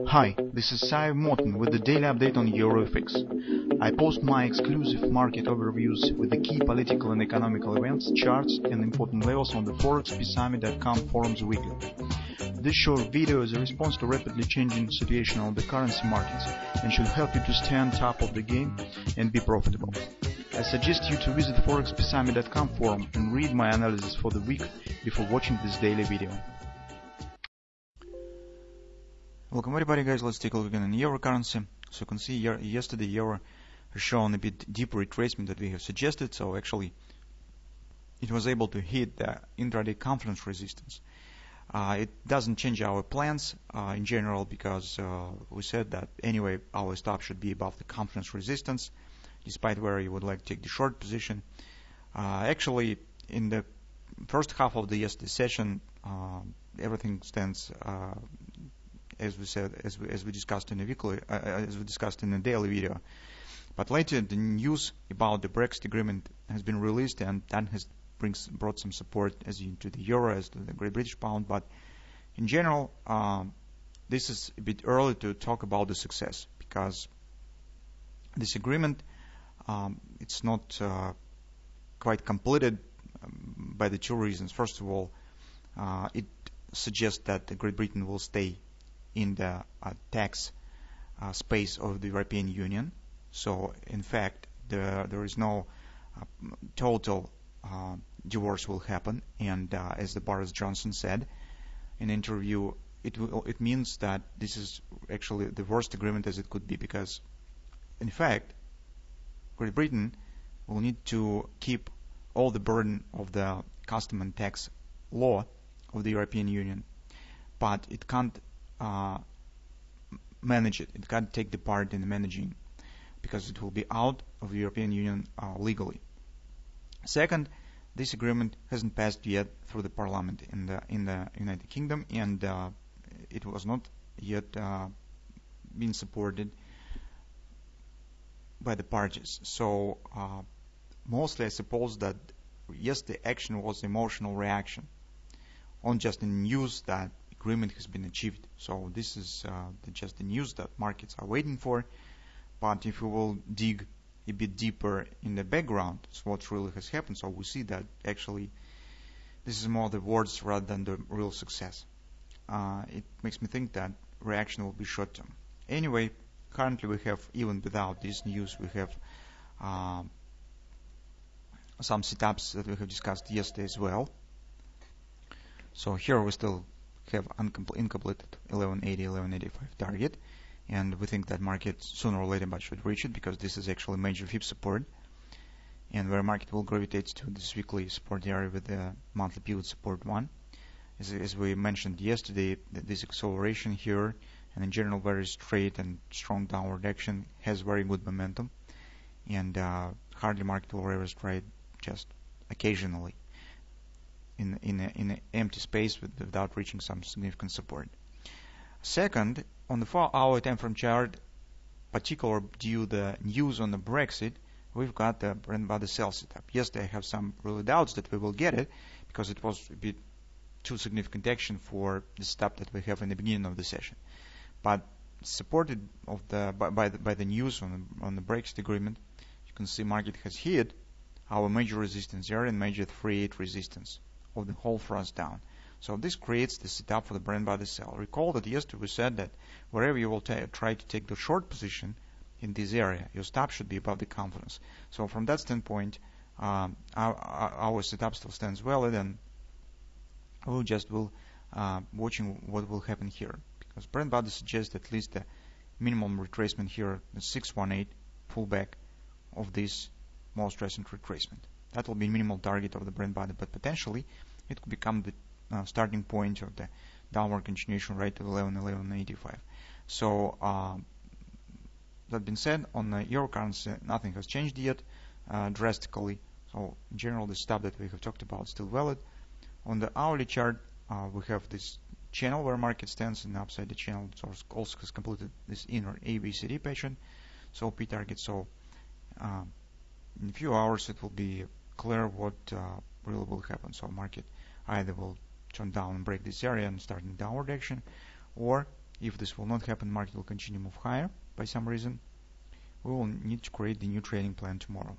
Hi, this is Sive Morten with the daily update on EURUSD. I post my exclusive market overviews with the key political and economical events, charts and important levels on the ForexPeaceArmy.com forums weekly. This short video is a response to rapidly changing situation on the currency markets and should help you to stay on top of the game and be profitable. I suggest you to visit ForexPeaceArmy.com forum and read my analysis for the week before watching this daily video. Welcome everybody guys, let's take a look again in euro currency. So you can see yesterday euro has shown a bit deeper retracement that we have suggested, so actually it was able to hit the intraday confidence resistance. It doesn't change our plans in general because we said that anyway our stop should be above the confidence resistance despite where you would like to take the short position. Actually in the first half of the yesterday session everything stands as we said, as we discussed in the daily video. But later the news about the Brexit agreement has been released, and that has brought some support as to the euro, as to the Great British pound. But in general, this is a bit early to talk about the success, because this agreement it's not quite completed by the two reasons. First of all, it suggests that Great Britain will stay in the tax space of the European Union. So in fact there is no total divorce will happen, and as the Boris Johnson said in an interview, it means that this is actually the worst agreement as it could be, because in fact Great Britain will need to keep all the burden of the custom and tax law of the European Union, but it can't manage it. It can't take the part in managing, because it will be out of the European Union legally. Second, this agreement hasn't passed yet through the Parliament in the United Kingdom, and it was not yet been supported by the parties. So mostly I suppose that yes, the action was emotional reaction on just the news that agreement has been achieved. So this is just the news that markets are waiting for. But if we will dig a bit deeper in the background, so what really has happened, so we see that actually this is more the words rather than the real success. It makes me think that reaction will be short term. Anyway, currently we have, even without this news, we have some setups that we have discussed yesterday as well. So here we still have incompleted 1180, 1185 target, and we think that market sooner or later but should reach it, because this is actually major VIP support, and where market will gravitate to this weekly support area with the monthly pivot support 1. As we mentioned yesterday, this acceleration here and in general very straight and strong downward action has very good momentum, and hardly market will reverse trade, just occasionally in an empty space without reaching some significant support. Second, on the 4-hour time frame chart, particular due the news on the Brexit, we've got the bread and butter sell setup. Yes, I have some really doubts that we will get it, because it was a bit too significant action for the setup that we have in the beginning of the session. But supported by the news on the Brexit agreement, you can see market has hit our major resistance area and major 3-8 resistance of the whole thrust down. So this creates the setup for the bread and butter sell. Recall that yesterday we said that wherever you will try to take the short position in this area, your stop should be above the confidence. So from that standpoint, our setup still stands valid, and we just will watching what will happen here, because bread and butter suggests at least the minimum retracement here, the 618 pullback of this most recent retracement. That will be minimal target of the bread and butter, but potentially it could become the starting point of the downward continuation rate of 11.85. So that being said, on the euro currency, nothing has changed yet drastically. So in general, the stuff that we have talked about is still valid. On the hourly chart, we have this channel where market stands, and upside the channel also has completed this inner ABCD pattern, so P target. So in a few hours it will be clear what really will happen. So market either will turn down and break this area and start in downward action, or If this will not happen, market will continue to move higher by some reason. We will need to create the new trading plan tomorrow.